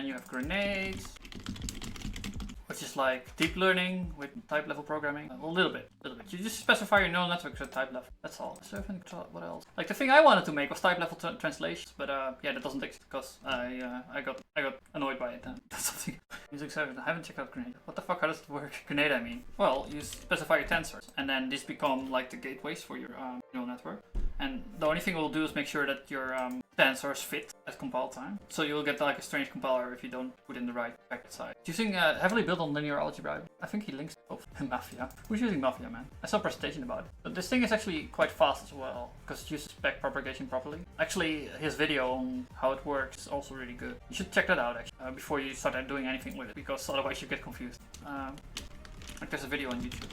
you have grenades, which is like deep learning with type level programming. A little bit. You just specify your neural networks at type level. That's all. Servant control. What else? Like the thing I wanted to make was type level translations, but yeah, that doesn't exist because I got annoyed by it. That's something. Music server. I haven't checked out Grenade. What the fuck? How does it work? Grenade, I mean. Well, you specify your tensors, and then these become like the gateways for your neural network. And the only thing we'll do is make sure that your tensors fit at compile time. So you'll get like a strange compiler if you don't put in the right packet size. Using heavily built on linear algebra. I think he links both. Mafia. Who's using Mafia, man? I saw a presentation about it. But this thing is actually quite fast as well, because it uses backpropagation properly. Actually, his video on how it works is also really good. You should check that out actually, before you start doing anything with it, because otherwise you get confused. Like there's a video on YouTube.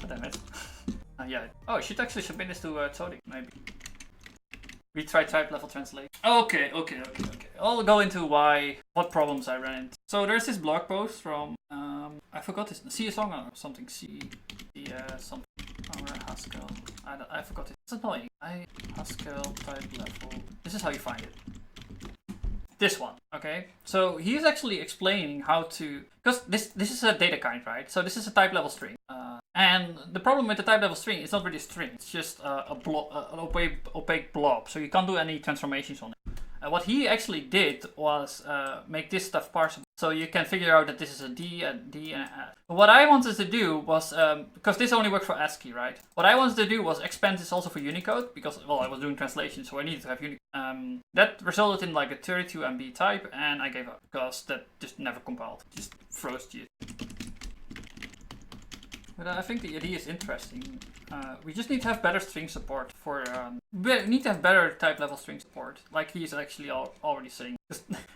Oh, damn it. Yeah. Oh, I should actually submit this to Todi, maybe. Retry type level translate. Okay. I'll go into what problems I ran into. So there's this blog post from I forgot this. C song or something. Something. Haskell. I forgot it. It's annoying. Haskell type level. This is how you find it. This one, okay? So he's actually explaining how to, because this is a data kind, right? So this is a type level string. And the problem with the type level string, it's not really a string. It's just an opaque blob. So you can't do any transformations on it. What he actually did was make this stuff parsable. So you can figure out that this is a D, and a. What I wanted to do was, because this only works for ASCII, right? What I wanted to do was expand this also for Unicode, because, well, I was doing translation, so I needed to have Unicode. That resulted in like a 32 MB type, and I gave up, because that just never compiled. Just froze it. But I think the idea is interesting. We just need to have better string support for. We need to have better type level string support, like he's actually already saying.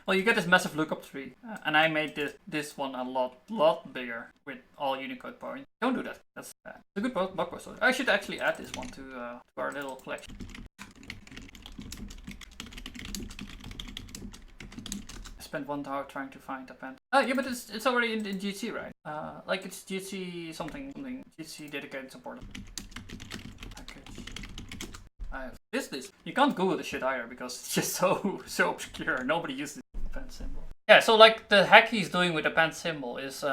Well, you get this massive lookup tree, and I made this one a lot bigger with all Unicode power. Don't do that. That's bad. It's a good blog post. I should actually add this one to our little collection. Spent 1 hour trying to find a pen. Yeah, but it's already in GC, right? Like it's GC something GC dedicated support. Package. I have this. You can't Google this shit either because it's just so obscure. Nobody uses the pen symbol. Yeah, so like the hack he's doing with the pen symbol is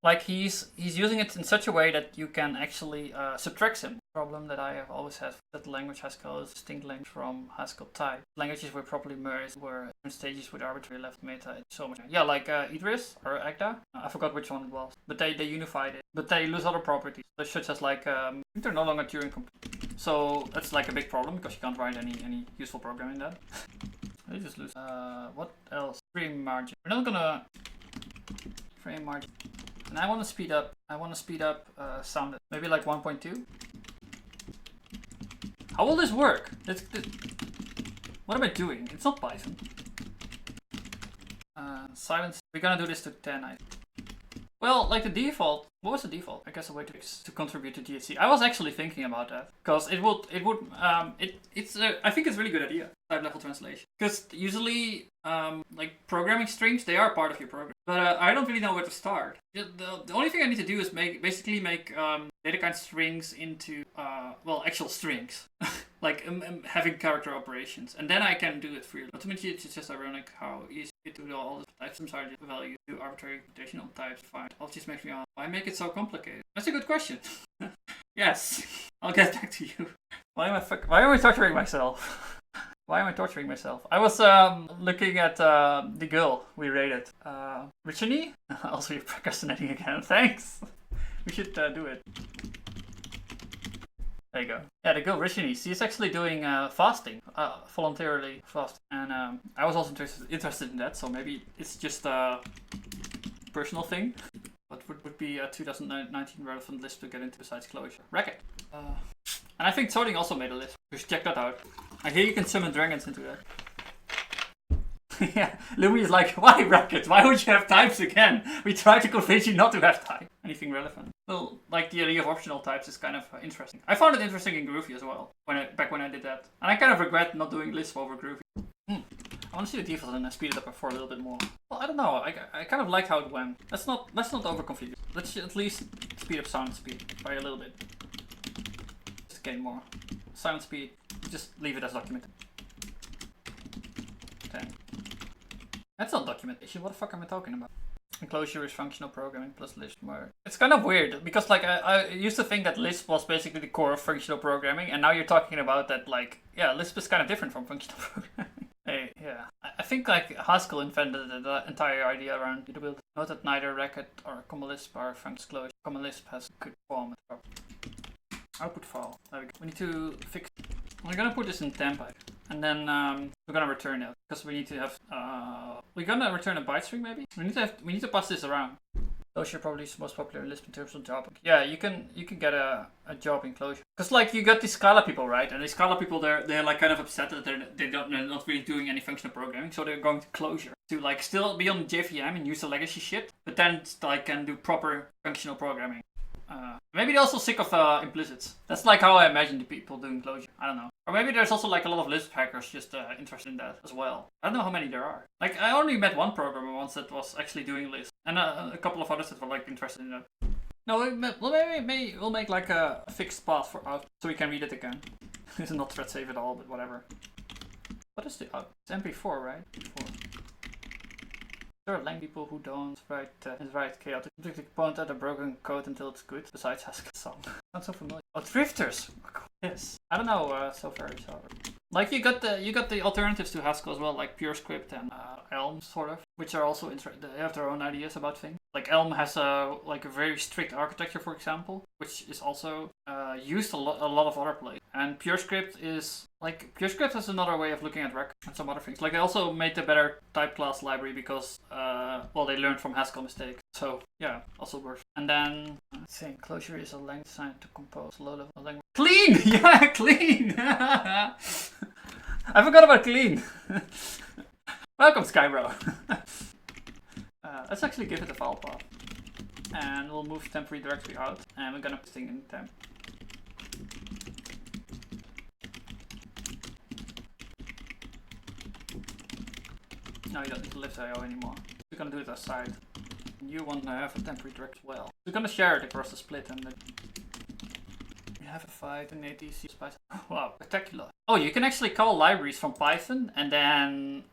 like he's using it in such a way that you can actually subtract symbol. Problem that I have always had that the language Haskell is distinct language from Haskell type. Languages were properly merged, were different stages with arbitrary left meta. So much. Yeah, like Idris or Agda. I forgot which one it was, but they unified it. But they lose other properties, such as like they're no longer Turing complete. So that's like a big problem because you can't write any useful program in that. They just lose. What else? Frame margin. We're not gonna frame margin. And I want to speed up. Sound. Maybe like 1.2. How will this work? What am I doing? It's not Python. Silence. We're gonna do this to 10. Well, like the default. What was the default? I guess a way to contribute to GHC. I was actually thinking about that because I think it's a really good idea. Type level translation. Because usually, like programming strings, they are part of your program. But I don't really know where to start. The only thing I need to do is basically make data kind strings into actual strings, like having character operations, and then I can do it freely. Ultimately, it's just ironic how easy to do all the types and target value to arbitrary computational types. Fine. All just makes me ask, why make it so complicated? That's a good question. Yes, I'll get back to you. Why am I torturing myself? Why am I torturing myself? I was looking at the girl we rated. Richanie? Also, you're procrastinating again. Thanks. We should do it. There you go. Yeah, the girl Richanie. She's actually doing fasting, voluntarily fasting, and I was also interested in that. So maybe it's just a personal thing. What would be a 2019 relevant list to get into besides Clojure? Racket. And I think Toding also made a list. You should check that out. I hear you can summon dragons into that. Yeah, Lumi is like, why Racket? Why would you have types again? We tried to convince you not to have type. Anything relevant? Well, like the idea of optional types is kind of interesting. I found it interesting in Groovy as well, back when I did that. And I kind of regret not doing Lisp over Groovy. I want to see the default and I speed it up for a little bit more. Well, I don't know. I kind of like how it went. Let's not overconfigure. Let's at least speed up sound speed by a little bit. Just gain more. Sound speed, just leave it as documented. 10. That's not documentation. What the fuck am I talking about? Enclosure is functional programming plus Lisp more. It's kind of weird because like I used to think that Lisp was basically the core of functional programming, and now you're talking about that like yeah, Lisp is kind of different from functional programming. Hey, yeah, I think like Haskell invented the entire idea around the build. Note that neither Racket or Common Lisp are function closure. Common Lisp has good form. Output file. There we go. We need to fix. We're gonna put this in temp, and then we're gonna return it because we need to have. We're gonna return a byte string maybe. We need to pass this around. Closure probably is most popular in Lisp in terms of job. Yeah, you can get a job in Closure because like you got these Scala people, right? And these Scala people they're like kind of upset that they're not really doing any functional programming, so they're going to Closure to like still be on JVM and use the legacy shit, but then like can do proper functional programming. Maybe they're also sick of implicits. That's like how I imagine the people doing Closure. I don't know. Or maybe there's also like a lot of Lisp hackers just interested in that as well. I don't know how many there are. Like I only met one programmer once that was actually doing Lisp, and a couple of others that were like interested in that. No, maybe we'll make like a fixed path for out so we can read it again. It's not thread safe at all, but whatever. What is the out? It's MP4, right? There are lang people who don't write chaotic point at a broken code until it's good. Besides Haskell song. Not so familiar. Oh, drifters. Yes. I don't know. So very sorry. Like you got the alternatives to Haskell as well, like PureScript and Elm, sort of, which are also they have their own ideas about things. Like Elm has a very strict architecture, for example, which is also used a lot of other places. And PureScript is PureScript has another way of looking at records and some other things. Like they also made a better type class library because they learned from Haskell mistakes. So yeah, also works. And then let's see, Closure is a language designed to compose low level language. Clean! Yeah, clean! I forgot about clean. Welcome, Skybro. Let's actually give it a file path. And we'll move temporary directory out. And we're gonna put thing in temp. No, you don't need to lift IO anymore. We're gonna do it aside. You want to have a temporary directory as well. We're gonna share it across the split and we have a 5 in ATC Python. Wow, spectacular. Oh, you can actually call libraries from Python and then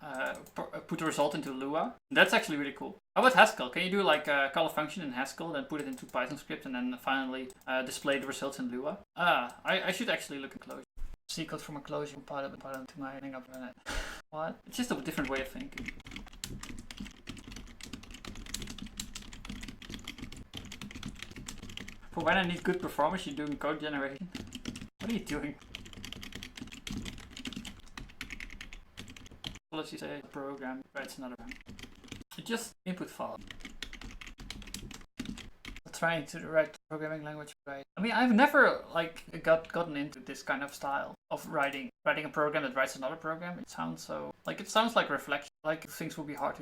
put the result into Lua. That's actually really cool. How about Haskell? Can you do like call a function in Haskell, then put it into Python script and then finally display the results in Lua? I should actually look at Closure. C code from a Closure compiler to my hang up on it. What? It's just a different way of thinking. For when I need good performance, you're doing code generation. What are you doing? Let's say a program writes another one. It's just input file. Trying to write programming language right. I mean, I've never gotten into this kind of style of writing a program that writes another program. It sounds like reflection. Like things will be hard to